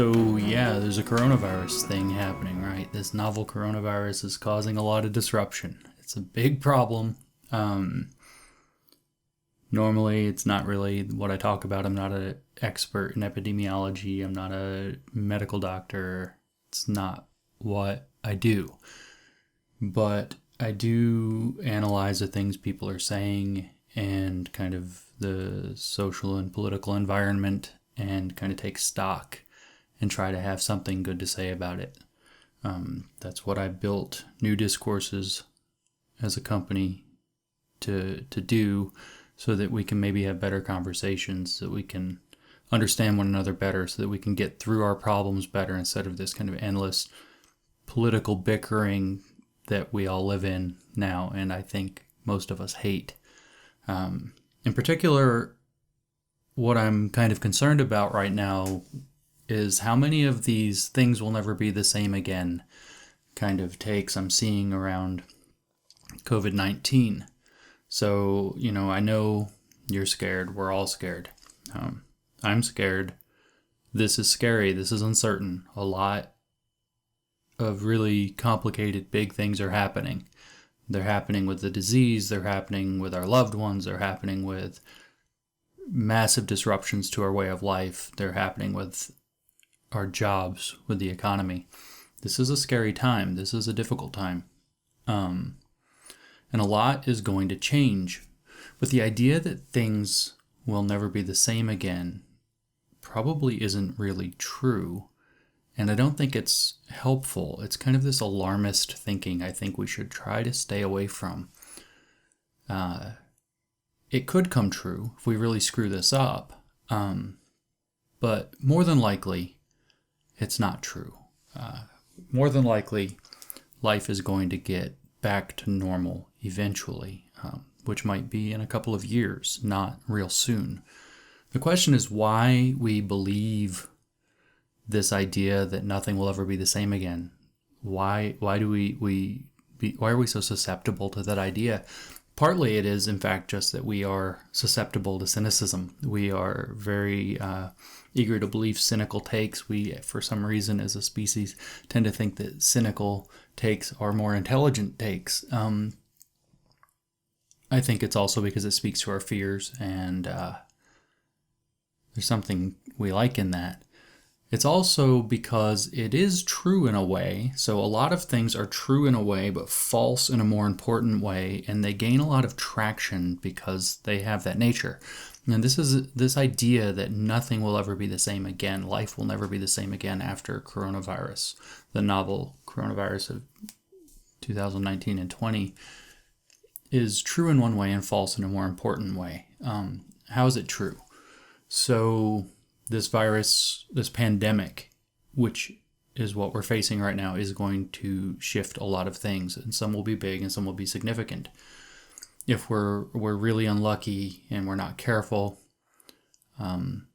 So yeah, there's a coronavirus thing happening, right? This novel coronavirus is causing a lot of disruption. It's a big problem. Um, Normally, it's not really what I talk about. I'm not an expert in epidemiology. I'm not a medical doctor. It's not what I do. But I do analyze the things people are saying and kind of the social and political environment and kind of take stock and try to have something good to say about it. That's what I built New Discourses as a company to do, so that we can maybe have better conversations, so that we can understand one another better, so that we can get through our problems better instead of this kind of endless political bickering that we all live in now, and I think most of us hate. In particular, what I'm kind of concerned about right now is how many of these things will never be the same again kind of takes I'm seeing around COVID-19. So, I know you're scared. We're all scared. I'm scared. This is scary. This is uncertain. A lot of really complicated, big things are happening. They're happening with the disease. They're happening with our loved ones. They're happening with massive disruptions to our way of life. They're happening with our jobs, with the economy. This is a scary time. This is a difficult time. And a lot is going to change. But the idea that things will never be the same again probably isn't really true. And I don't think it's helpful. It's kind of this alarmist thinking I think we should try to stay away from. It could come true if we really screw this up. But more than likely, it's not true. More than likely, life is going to get back to normal eventually, which might be in a couple of years, not real soon. The question is why we believe this idea that nothing will ever be the same again. Why are we so susceptible to that idea? Partly it is, in fact, just that we are susceptible to cynicism. We are very eager to believe cynical takes. We, for some reason, as a species, tend to think that cynical takes are more intelligent takes. I think it's also because it speaks to our fears, and there's something we like in that. It's also because it is true in a way. So a lot of things are true in a way, but false in a more important way, and they gain a lot of traction because they have that nature. And this is this idea that nothing will ever be the same again. Life will never be the same again after coronavirus, the novel coronavirus of 2019 and 20, is true in one way and false in a more important way. How is it true? So this virus, this pandemic, which is what we're facing right now, is going to shift a lot of things, and some will be big and some will be significant. If we're really unlucky and we're not careful, then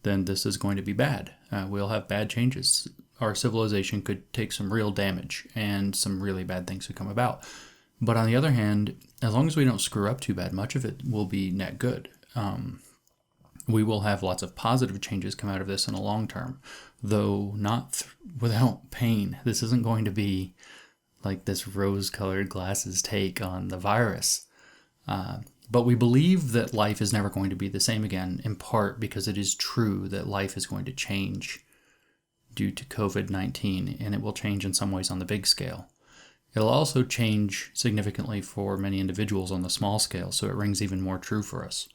this is going to be bad. We'll have bad changes. Our civilization could take some real damage, and some really bad things could come about. But on the other hand, as long as we don't screw up too bad, much of it will be net good. We will have lots of positive changes come out of this in the long term, though not without pain. This isn't going to be like this rose-colored glasses take on the virus. But we believe that life is never going to be the same again, in part because it is true that life is going to change due to COVID-19, and it will change in some ways on the big scale. It'll also change significantly for many individuals on the small scale, so it rings even more true for us.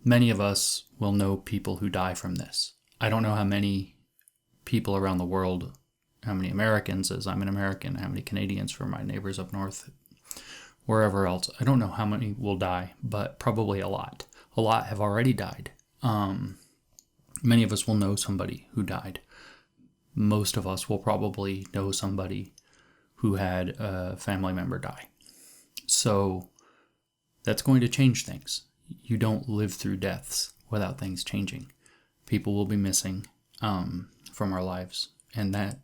Many of us will know people who die from this. I don't know how many people around the world, how many Americans, as I'm an American, how many Canadians from my neighbors up north, wherever else. I don't know how many will die, but probably a lot. A lot have already died. Many of us will know somebody who died. Most of us will probably know somebody who had a family member die. So that's going to change things. You don't live through deaths without things changing. People will be missing from our lives, and that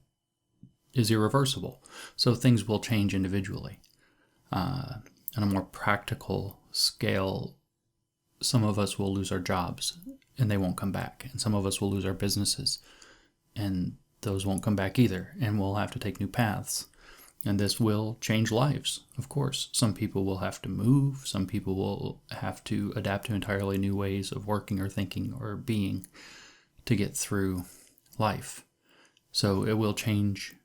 is irreversible. So things will change individually. On a more practical scale, some of us will lose our jobs. and they won't come back. And some of us will lose our businesses, and those won't come back either, and we'll have to take new paths. And this will change lives, of course. Some people will have to move. Some people will have to adapt to entirely new ways of working or thinking or being to get through life. So it will change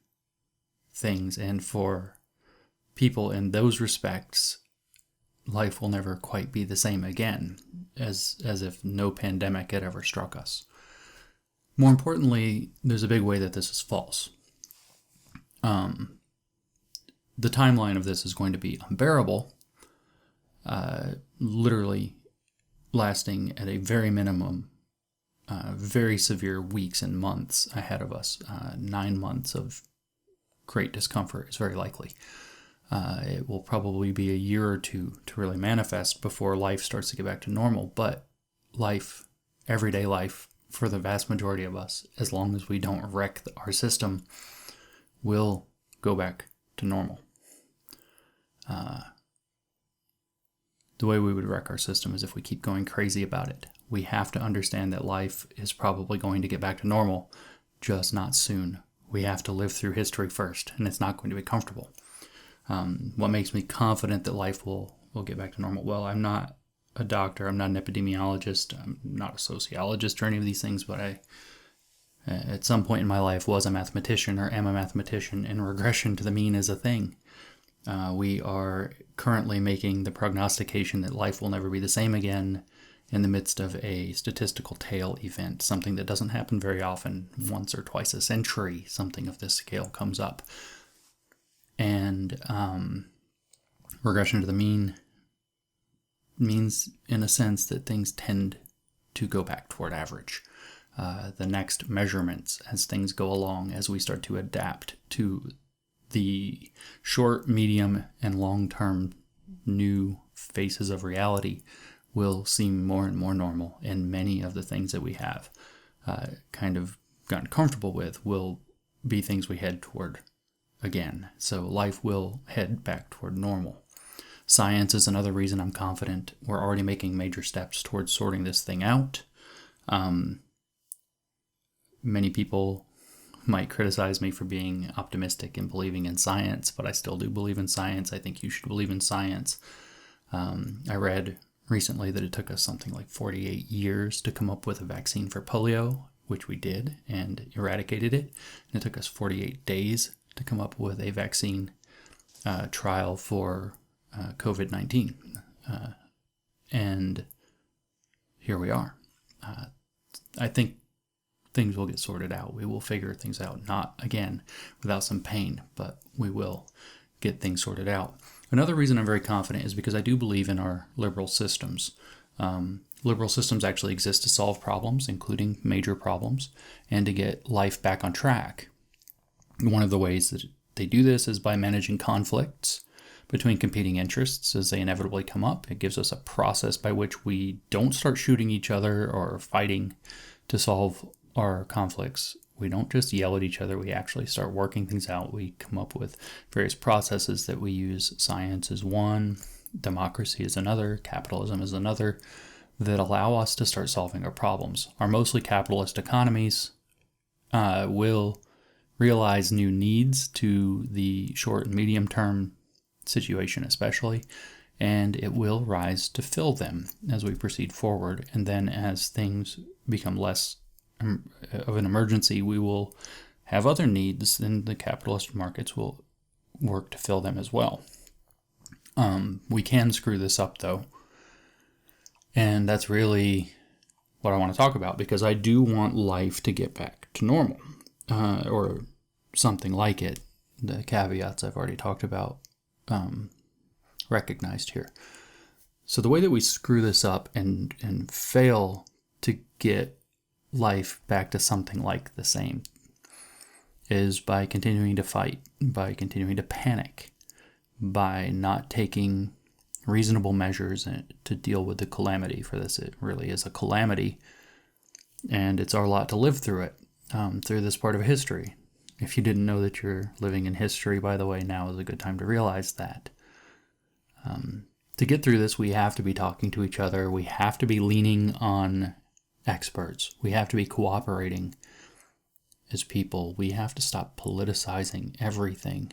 things. And for people in those respects, life will never quite be the same again, as if no pandemic had ever struck us. More importantly, there's a big way that this is false. The timeline of this is going to be unbearable, literally lasting at a very minimum, very severe weeks and months ahead of us. 9 months of great discomfort is very likely. It will probably be a year or two to really manifest before life starts to get back to normal. But life, everyday life, for the vast majority of us, as long as we don't wreck our system, will go back to normal. The way we would wreck our system is if we keep going crazy about it. We have to understand that life is probably going to get back to normal, just not soon. We have to live through history first, and it's not going to be comfortable. What makes me confident that life will get back to normal? Well, I'm not a doctor. I'm not an epidemiologist. I'm not a sociologist or any of these things, but I, at some point in my life, was a mathematician or am a mathematician, and regression to the mean is a thing. We are currently making the prognostication that life will never be the same again in the midst of a statistical tail event, something that doesn't happen very often. Once or twice a century, something of this scale comes up. And regression to the mean means, in a sense, that things tend to go back toward average. The next measurements, as things go along, as we start to adapt to the short, medium, and long-term new faces of reality, will seem more and more normal, and many of the things that we have kind of gotten comfortable with will be things we head toward again. So life will head back toward normal. Science is another reason I'm confident. We're already making major steps towards sorting this thing out. Many people might criticize me for being optimistic and believing in science, but I still do believe in science. I think you should believe in science. I read recently that it took us something like 48 years to come up with a vaccine for polio, which we did and eradicated it. And it took us 48 days to come up with a vaccine trial for COVID-19. And here we are. I think things will get sorted out. We will figure things out, not, again, without some pain, but we will get things sorted out. Another reason I'm very confident is because I do believe in our liberal systems. Liberal systems actually exist to solve problems, including major problems, and to get life back on track. One of the ways that they do this is by managing conflicts between competing interests as they inevitably come up. It gives us a process by which we don't start shooting each other or fighting to solve our conflicts. We don't just yell at each other. We actually start working things out. We come up with various processes that we use. Science is one, democracy is another, capitalism is another, that allow us to start solving our problems. Our mostly capitalist economies will realize new needs to the short and medium term situation especially, and it will rise to fill them as we proceed forward. And then as things become less of an emergency, we will have other needs, and the capitalist markets will work to fill them as well. We can screw this up, though, and that's really what I want to talk about, because I do want life to get back to normal, or something like it. The caveats I've already talked about, recognized here. So the way that we screw this up and fail to get life back to something like the same is by continuing to fight, by continuing to panic, by not taking reasonable measures to deal with the calamity. For this, it really is a calamity, and it's our lot to live through it, through this part of history. If you didn't know that you're living in history, by the way, now is a good time to realize that. To get through this, we have to be talking to each other. We have to be leaning on experts. We have to be cooperating as people. We have to stop politicizing everything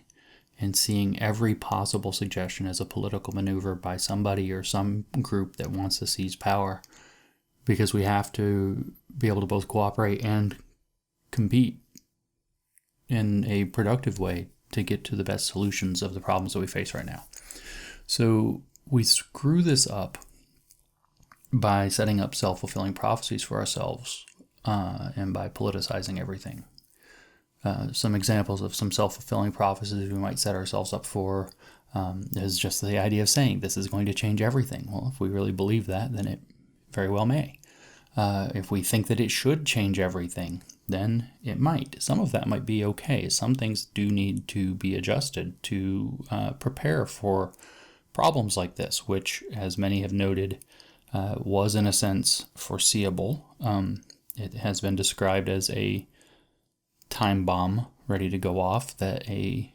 and seeing every possible suggestion as a political maneuver by somebody or some group that wants to seize power, because we have to be able to both cooperate and compete in a productive way to get to the best solutions of the problems that we face right now. So we screw this up by setting up self-fulfilling prophecies for ourselves and by politicizing everything. Some examples of some self-fulfilling prophecies we might set ourselves up for is just the idea of saying this is going to change everything. Well, if we really believe that, then it very well may. If we think that it should change everything, then it might. Some of that might be okay. Some things do need to be adjusted to prepare for problems like this, which, as many have noted, was in a sense foreseeable. It has been described as a time bomb ready to go off, that a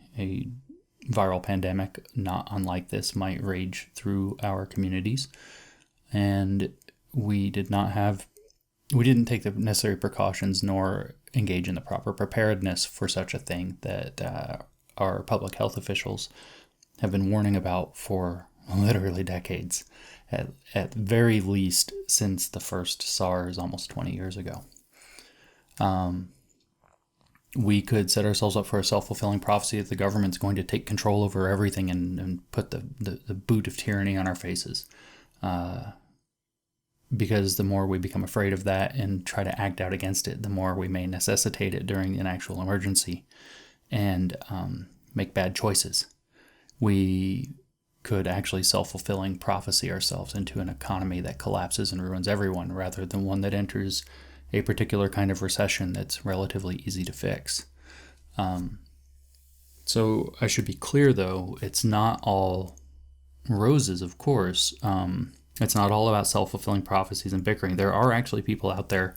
viral pandemic not unlike this might rage through our communities. And we didn't take the necessary precautions nor engage in the proper preparedness for such a thing that our public health officials have been warning about for literally decades, at very least since the first SARS almost 20 years ago. We could set ourselves up for a self-fulfilling prophecy that the government's going to take control over everything and put the boot of tyranny on our faces. Because the more we become afraid of that and try to act out against it, the more we may necessitate it during an actual emergency and make bad choices. We could actually self-fulfilling prophecy ourselves into an economy that collapses and ruins everyone, rather than one that enters a particular kind of recession that's relatively easy to fix. So I should be clear, though, it's not all roses, of course. It's not all about self-fulfilling prophecies and bickering. There are actually people out there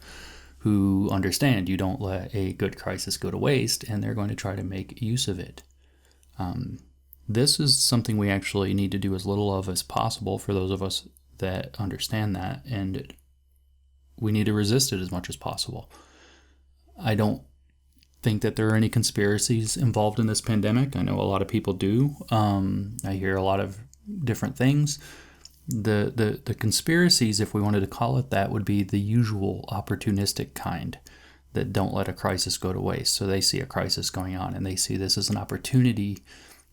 who understand you don't let a good crisis go to waste, and they're going to try to make use of it. This is something we actually need to do as little of as possible for those of us that understand that, and we need to resist it as much as possible. I don't think that there are any conspiracies involved in this pandemic. I know a lot of people do. I hear a lot of different things. The conspiracies, if we wanted to call it that, would be the usual opportunistic kind that don't let a crisis go to waste. So they see a crisis going on and they see this as an opportunity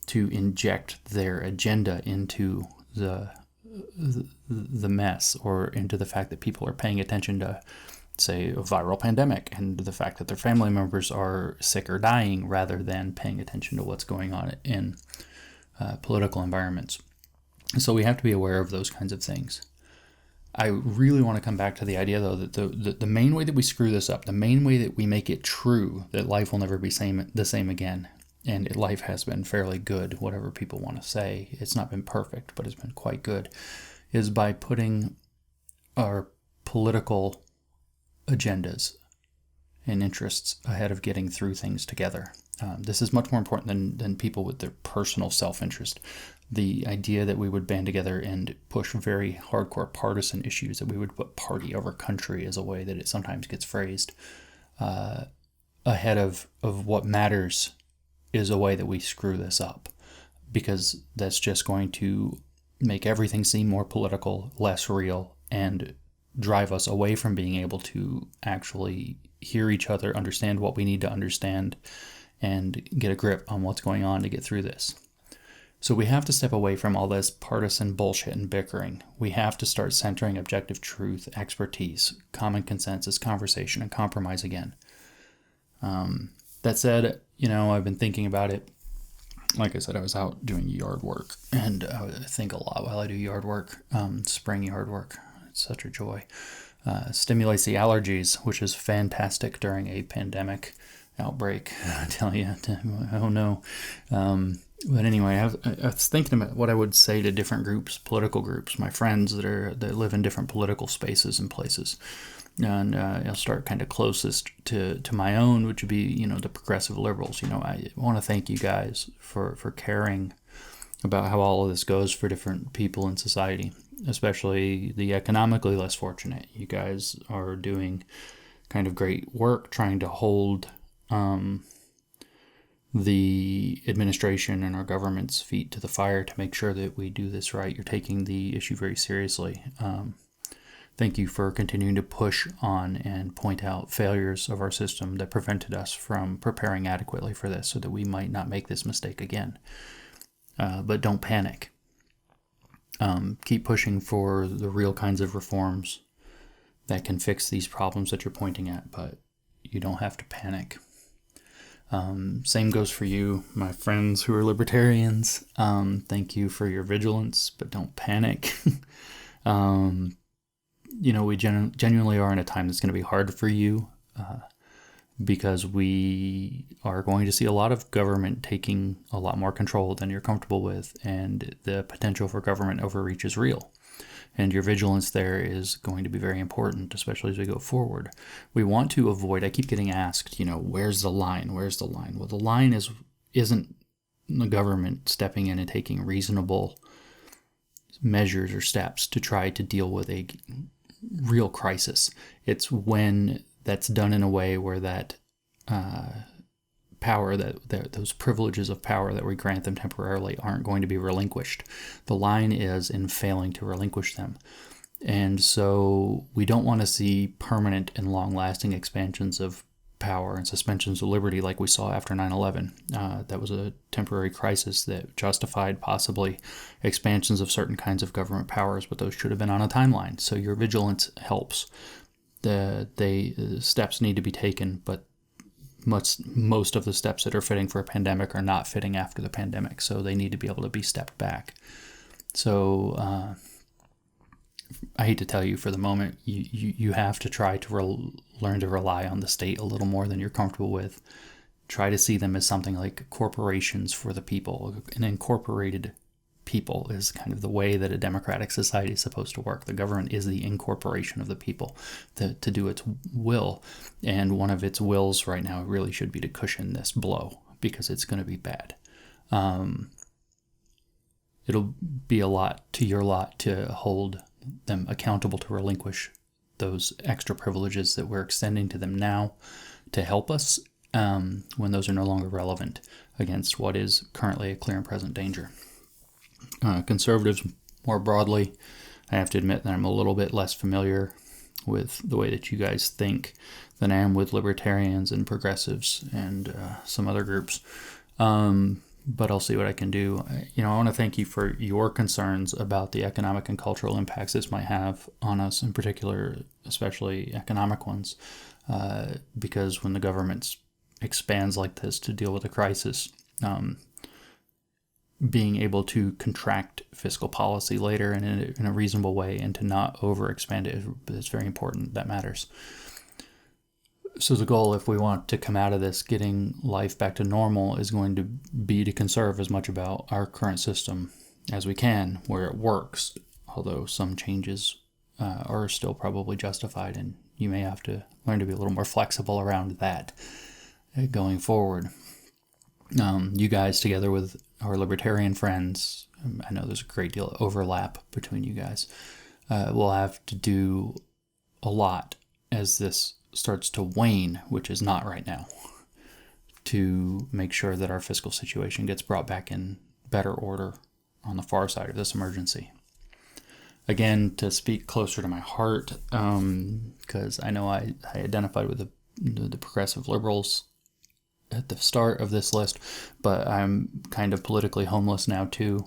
to inject their agenda into the mess, or into the fact that people are paying attention to, say, a viral pandemic, and the fact that their family members are sick or dying, rather than paying attention to what's going on in political environments. So we have to be aware of those kinds of things. I really want to come back to the idea, though, that the main way that we screw this up, the main way that we make it true that life will never be the same again, and life has been fairly good, whatever people want to say. It's not been perfect, but it's been quite good, is by putting our political agendas and interests ahead of getting through things together. This is much more important than people with their personal self-interest. The idea that we would band together and push very hardcore partisan issues, that we would put party over country, is a way that it sometimes gets phrased, ahead of what matters, is a way that we screw this up, because that's just going to make everything seem more political, less real, and drive us away from being able to actually hear each other, understand what we need to understand, and get a grip on what's going on to get through this. So we have to step away from all this partisan bullshit and bickering. We have to start centering objective truth, expertise, common consensus, conversation, and compromise again. That said, I've been thinking about it. Like I said, I was out doing yard work, and I think a lot while I do yard work, spring yard work. It's such a joy. Stimulates the allergies, which is fantastic during a pandemic outbreak. I tell you, oh no. But anyway, I was thinking about what I would say to different groups, political groups, my friends that live in different political spaces and places. And I'll start kind of closest to my own, which would be, the progressive liberals. I want to thank you guys for caring about how all of this goes for different people in society. especially the economically less fortunate. You guys are doing kind of great work trying to hold the administration and our government's feet to the fire to make sure that we do this right. You're taking the issue very seriously. Thank you for continuing to push on and point out failures of our system that prevented us from preparing adequately for this so that we might not make this mistake again. But don't panic. Keep pushing for the real kinds of reforms that can fix these problems that you're pointing at, but you don't have to panic. Same goes for you, my friends who are libertarians. Thank you for your vigilance, but don't panic. We genuinely are in a time that's going to be hard for you because we are going to see a lot of government taking a lot more control than you're comfortable with, and the potential for government overreach is real. And your vigilance there is going to be very important, especially as we go forward. We want to avoid, I keep getting asked, where's the line? Where's the line? Well, the line isn't the government stepping in and taking reasonable measures or steps to try to deal with a real crisis. It's when that's done in a way where that power, that those privileges of power that we grant them temporarily aren't going to be relinquished. The line is in failing to relinquish them. And so we don't want to see permanent and long-lasting expansions of power and suspensions of liberty like we saw after 9/11. That was a temporary crisis that justified possibly expansions of certain kinds of government powers, but those should have been on a timeline. So your vigilance helps. The steps need to be taken, but most of the steps that are fitting for a pandemic are not fitting after the pandemic, so they need to be able to be stepped back. So I hate to tell you, for the moment, you have to try to learn to rely on the state a little more than you're comfortable with. Try to see them as something like corporations for the people. An incorporated people is kind of the way that a democratic society is supposed to work. The government is the incorporation of the people to do its will. And one of its wills right now really should be to cushion this blow, because it's going to be bad. It'll be a lot to your lot to hold them accountable to relinquish those extra privileges that we're extending to them now to help us when those are no longer relevant against what is currently a clear and present danger. Conservatives, more broadly, I have to admit that I'm a little bit less familiar with the way that you guys think than I am with libertarians and progressives and some other groups. But I'll see what I can do. I want to thank you for your concerns about the economic and cultural impacts this might have on us, in particular, especially economic ones, because when the government expands like this to deal with a crisis, being able to contract fiscal policy later in a reasonable way and to not overexpand it is very important. That matters. So the goal, if we want to come out of this getting life back to normal, is going to be to conserve as much about our current system as we can where it works, although some changes are still probably justified, and you may have to learn to be a little more flexible around that going forward. You guys, together with our libertarian friends, I know there's a great deal of overlap between you guys, will have to do a lot as this starts to wane, which is not right now, to make sure that our fiscal situation gets brought back in better order on the far side of this emergency. Again, to speak closer to my heart, because I know I identified with the progressive liberals at the start of this list, but I'm kind of politically homeless now too.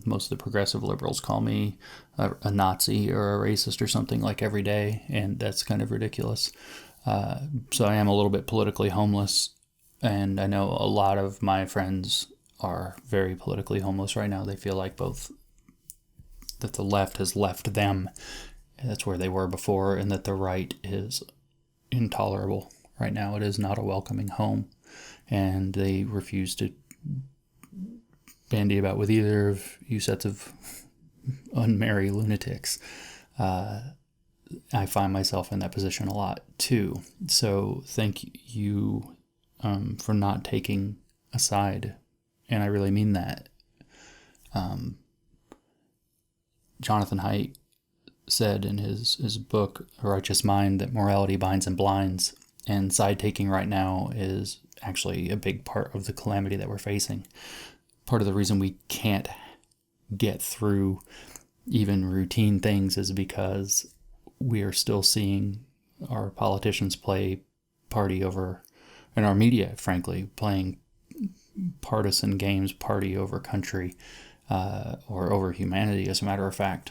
Most of the progressive liberals call me a Nazi or a racist or something like every day, and that's kind of ridiculous. So I am a little bit politically homeless, and I know a lot of my friends are very politically homeless right now. They feel like both that the left has left them, that's where they were before, and that the right is intolerable right now. It is not a welcoming home, and they refuse to bandy about with either of you sets of unmerry lunatics. I find myself in that position a lot too. So thank you for not taking a side, and I really mean that. Jonathan Haidt said in his book, A Righteous Mind, that morality binds and blinds, and side-taking right now is actually a big part of the calamity that we're facing. Part of the reason we can't get through even routine things is because we are still seeing our politicians play party over, and our media, frankly, playing partisan games, party over country, or over humanity, as a matter of fact.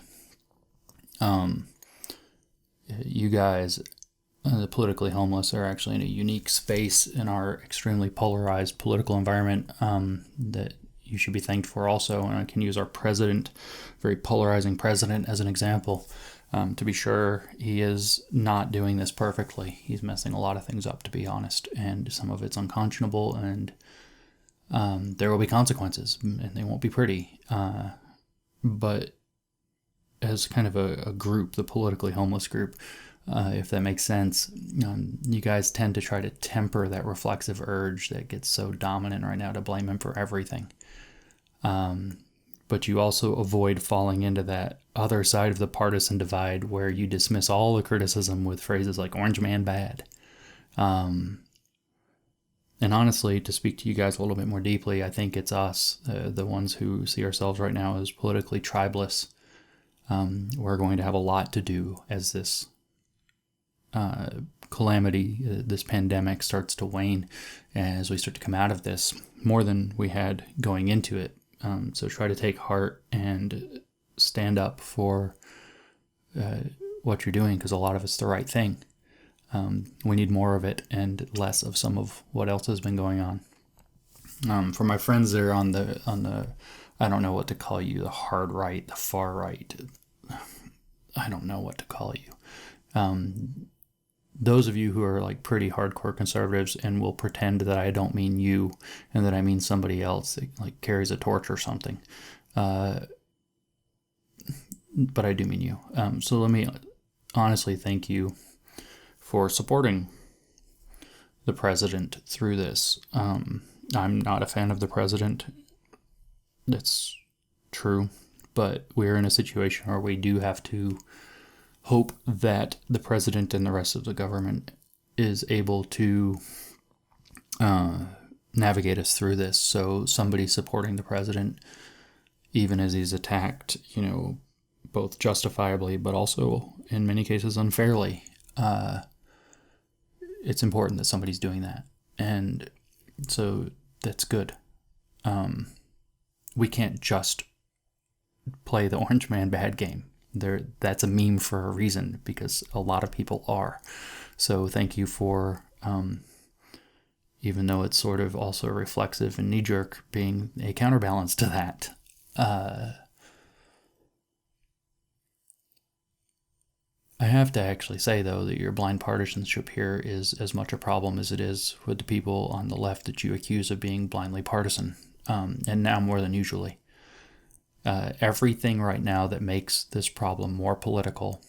You guys, the politically homeless, are actually in a unique space in our extremely polarized political environment that you should be thanked for also. And I can use our president, very polarizing president, as an example. To be sure, he is not doing this perfectly. He's messing a lot of things up, to be honest, and some of it's unconscionable, and there will be consequences, and they won't be pretty. But as kind of a group, the politically homeless group, if that makes sense, you guys tend to try to temper that reflexive urge that gets so dominant right now to blame him for everything. But you also avoid falling into that other side of the partisan divide where you dismiss all the criticism with phrases like "orange man bad." And honestly, to speak to you guys a little bit more deeply, I think it's us, the ones who see ourselves right now as politically tribeless. We're going to have a lot to do as this calamity, this pandemic, starts to wane, as we start to come out of this, more than we had going into it. So try to take heart and stand up for what you're doing, because a lot of it's the right thing. We need more of it and less of some of what else has been going on. For my friends there on the I don't know what to call you, the hard right, the far right, I don't know what to call you. Those of you who are like pretty hardcore conservatives and will pretend that I don't mean you and that I mean somebody else that like carries a torch or something. But I do mean you. So let me honestly thank you for supporting the president through this. I'm not a fan of the president. That's true. But we're in a situation where we do have to hope that the president and the rest of the government is able to navigate us through this. So somebody supporting the president, even as he's attacked, both justifiably, but also in many cases unfairly, it's important that somebody's doing that. And so that's good. We can't just play the orange man bad game. That's a meme for a reason, because a lot of people are. So thank you for, even though it's sort of also reflexive and knee-jerk, being a counterbalance to that. I have to actually say, though, that your blind partisanship here is as much a problem as it is with the people on the left that you accuse of being blindly partisan, and now more than usually. Everything right now that makes this problem more political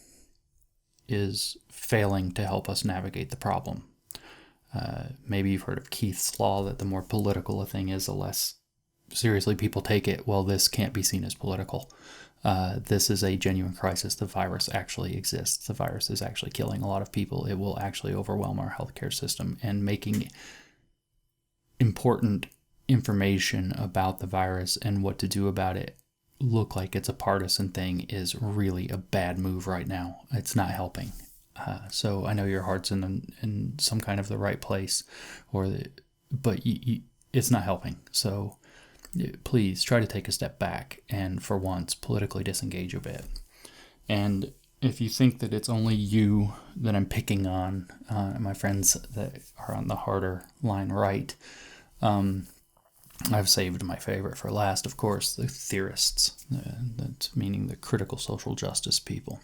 is failing to help us navigate the problem. Maybe you've heard of Keith's law, that the more political a thing is, the less seriously people take it. Well, this can't be seen as political. This is a genuine crisis. The virus actually exists. The virus is actually killing a lot of people. It will actually overwhelm our healthcare system, and making important information about the virus and what to do about it look like it's a partisan thing is really a bad move right now. It's not helping. So I know your heart's in some kind of the right place, but it's not helping. So please try to take a step back and, for once, politically disengage a bit. And if you think that it's only you that I'm picking on, my friends that are on the harder line right, I've saved my favorite for last, of course, the theorists, that's meaning the critical social justice people.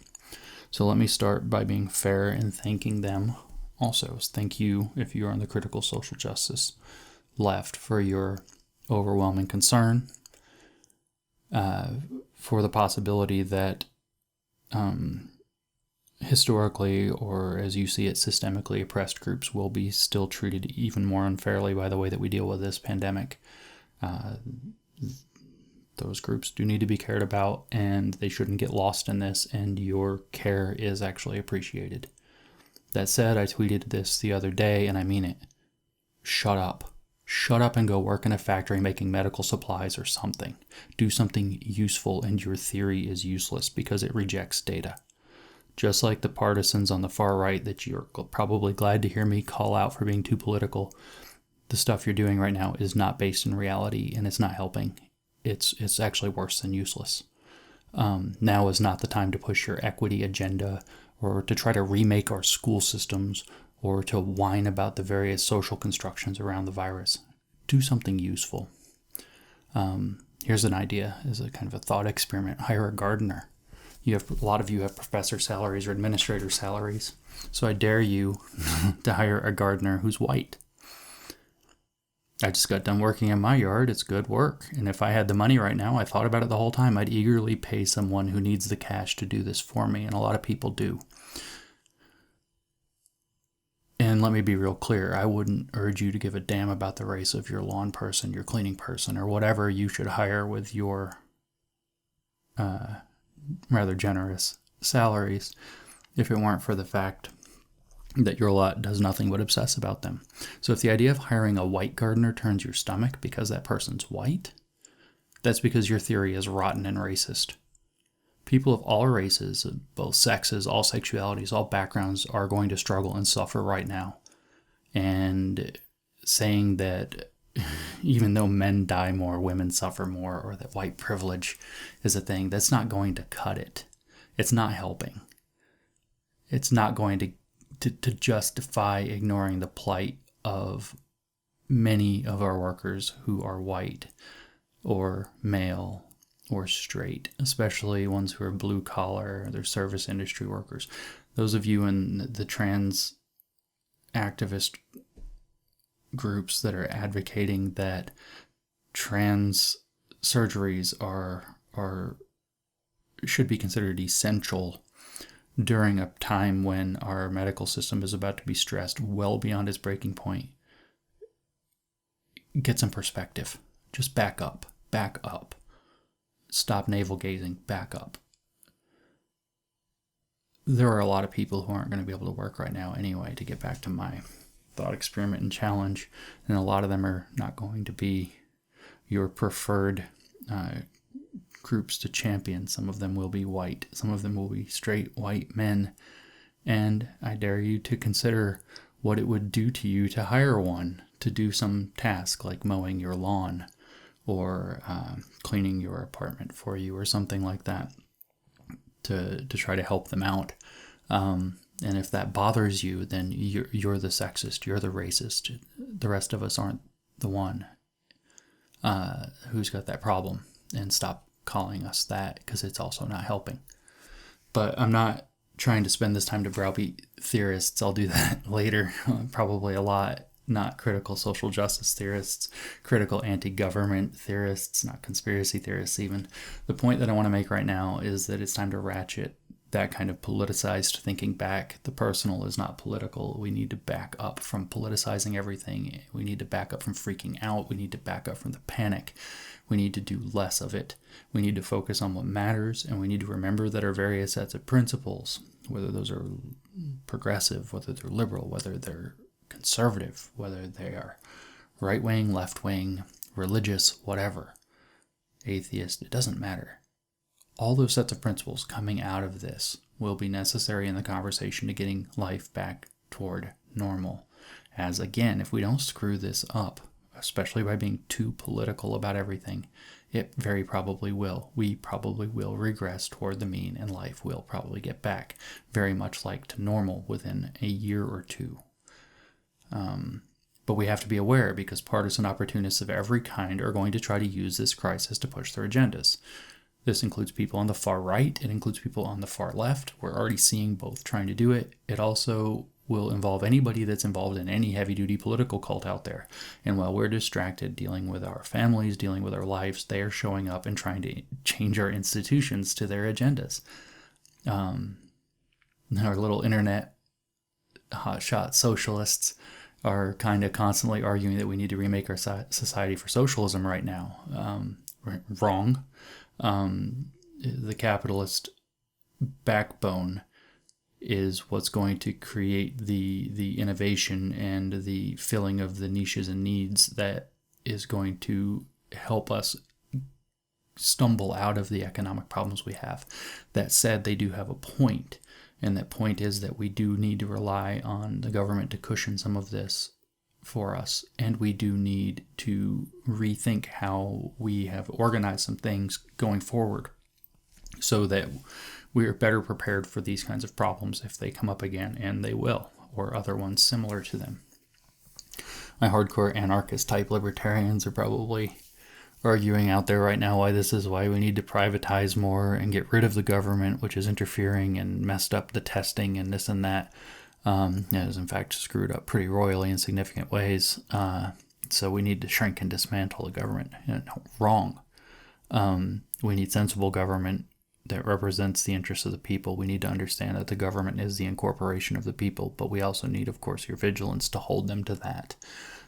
So let me start by being fair and thanking them also. Thank you, if you are on the critical social justice left, for your overwhelming concern, for the possibility that historically, or as you see it, systemically oppressed groups will be still treated even more unfairly by the way that we deal with this pandemic. Those groups do need to be cared about, and they shouldn't get lost in this, and your care is actually appreciated. That said, I tweeted this the other day, and I mean it. Shut up. Shut up and go work in a factory making medical supplies or something. Do something useful, and your theory is useless because it rejects data. Just like the partisans on the far right that you're probably glad to hear me call out for being too political, the stuff you're doing right now is not based in reality, and it's not helping. It's actually worse than useless. Now is not the time to push your equity agenda or to try to remake our school systems or to whine about the various social constructions around the virus. Do something useful. Here's an idea as a kind of a thought experiment. Hire a gardener. A lot of you have professor salaries or administrator salaries. So I dare you to hire a gardener who's white. I just got done working in my yard. It's good work. And if I had the money right now, I thought about it the whole time, I'd eagerly pay someone who needs the cash to do this for me. And a lot of people do. And let me be real clear. I wouldn't urge you to give a damn about the race of your lawn person, your cleaning person, or whatever you should hire with your rather generous salaries if it weren't for the fact that your lot does nothing but obsess about them. So if the idea of hiring a white gardener turns your stomach because that person's white, that's because your theory is rotten and racist. People of all races, both sexes, all sexualities, all backgrounds are going to struggle and suffer right now. And saying that even though men die more, women suffer more, or that white privilege is a thing, that's not going to cut it. It's not helping. It's not going to justify ignoring the plight of many of our workers who are white or male or straight, especially ones who are blue collar, they're service industry workers. Those of you in the trans activist groups that are advocating that trans surgeries should be considered essential during a time when our medical system is about to be stressed well beyond its breaking point, get some perspective. Just back up. Stop navel gazing, back up. There are a lot of people who aren't going to be able to work right now anyway, to get back to my thought experiment and challenge, and a lot of them are not going to be your preferred groups to champion. Some of them will be white, some of them will be straight white men, and I dare you to consider what it would do to you to hire one to do some task like mowing your lawn or cleaning your apartment for you or something like that, to try to help them out. And if that bothers you, then you're the sexist, you're the racist. The rest of us aren't the one who's got that problem. And stop calling us that, because it's also not helping. But I'm not trying to spend this time to browbeat theorists. I'll do that later, probably a lot. Not critical social justice theorists, critical anti-government theorists, not conspiracy theorists even. The point that I want to make right now is that it's time to ratchet that kind of politicized thinking back. The personal is not political. We need to back up from politicizing everything. We need to back up from freaking out. We need to back up from the panic. We need to do less of it. We need to focus on what matters, and we need to remember that our various sets of principles, whether those are progressive, whether they're liberal, whether they're conservative, whether they are right-wing, left-wing, religious, whatever, atheist, it doesn't matter. All those sets of principles coming out of this will be necessary in the conversation to getting life back toward normal. As again, if we don't screw this up, especially by being too political about everything, it very probably will. We probably will regress toward the mean, and life will probably get back very much like to normal within a year or two. But we have to be aware, because partisan opportunists of every kind are going to try to use this crisis to push their agendas. This includes people on the far right. It includes people on the far left. We're already seeing both trying to do it. It also will involve anybody that's involved in any heavy-duty political cult out there. And while we're distracted dealing with our families, dealing with our lives, they are showing up and trying to change our institutions to their agendas. Our little internet hotshot socialists are kind of constantly arguing that we need to remake our society for socialism right now. wrong. The capitalist backbone is what's going to create the innovation and the filling of the niches and needs that is going to help us stumble out of the economic problems we have. That said, they do have a point, and that point is that we do need to rely on the government to cushion some of this for us, and we do need to rethink how we have organized some things going forward so that we are better prepared for these kinds of problems if they come up again, and they will, or other ones similar to them. My hardcore anarchist type libertarians are probably arguing out there right now why this is why we need to privatize more and get rid of the government, which is interfering and messed up the testing and this and that. It has in fact screwed up pretty royally in significant ways. So we need to shrink and dismantle the government. No, wrong. We need sensible government that represents the interests of the people. We need to understand that the government is the incorporation of the people, but we also need, of course, your vigilance to hold them to that.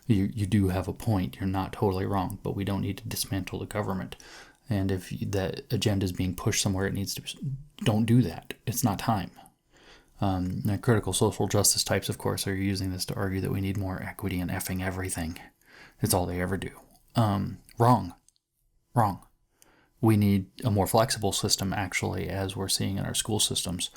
You do have a point. You're not totally wrong, but we don't need to dismantle the government. And if that agenda is being pushed somewhere, it needs to. Don't do that. It's not time. Now, critical social justice types, of course, are using this to argue that we need more equity in effing everything. It's all they ever do. Wrong. We need a more flexible system, actually, as we're seeing in our school systems,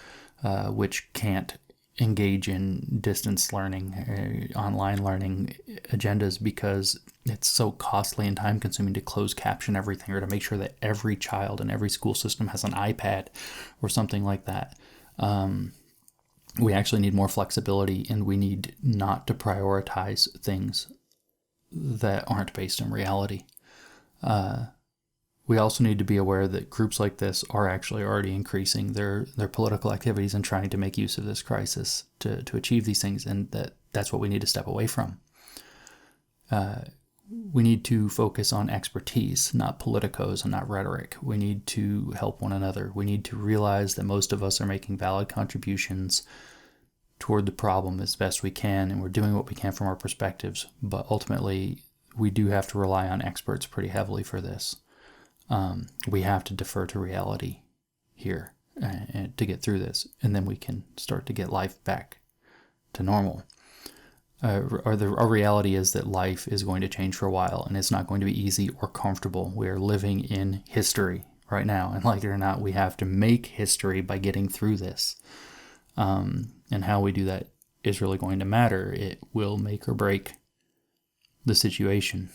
which can't engage in distance learning, online learning agendas because it's so costly and time consuming to close caption everything or to make sure that every child in every school system has an iPad or something like that. We actually need more flexibility, and we need not to prioritize things that aren't based in reality. We also need to be aware that groups like this are actually already increasing their political activities and trying to make use of this crisis to achieve these things, and that's what we need to step away from. We need to focus on expertise, not politicos and not rhetoric. We need to help one another. We need to realize that most of us are making valid contributions toward the problem as best we can, and we're doing what we can from our perspectives, but ultimately we do have to rely on experts pretty heavily for this. We have to defer to reality here to get through this, and then we can start to get life back to normal. Our reality is that life is going to change for a while, and it's not going to be easy or comfortable. We are living in history right now, and like it or not, we have to make history by getting through this. And how we do that is really going to matter. It will make or break the situation.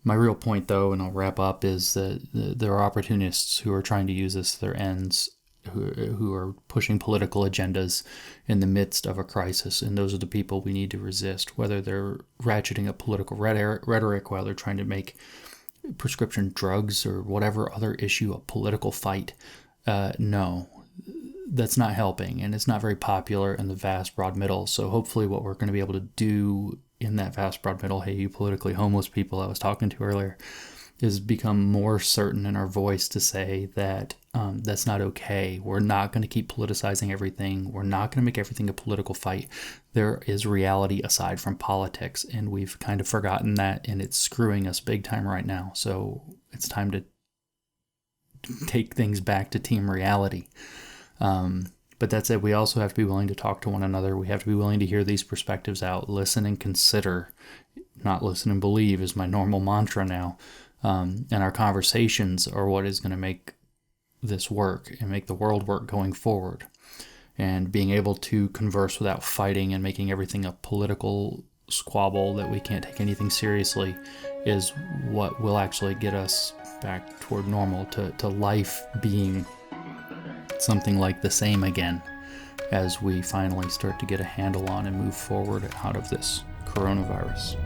My real point, though, and I'll wrap up, is that there are opportunists who are trying to use this to their ends, who are pushing political agendas in the midst of a crisis, and those are the people we need to resist, whether they're ratcheting up political rhetoric while they're trying to make prescription drugs or whatever other issue a political fight. No, that's not helping, and it's not very popular in the vast broad middle. So hopefully what we're going to be able to do in that vast broad middle, hey, you politically homeless people I was talking to earlier, is become more certain in our voice to say that that's not okay. We're not going to keep politicizing everything. We're not going to make everything a political fight. There is reality aside from politics, and we've kind of forgotten that, and it's screwing us big time right now. So it's time to take things back to team reality. But that said, we also have to be willing to talk to one another. We have to be willing to hear these perspectives out, listen and consider, not listen and believe is my normal mantra now. And our conversations are what is going to make this work and make the world work going forward. And being able to converse without fighting and making everything a political squabble that we can't take anything seriously is what will actually get us back toward normal, to life being something like the same again as we finally start to get a handle on and move forward out of this coronavirus.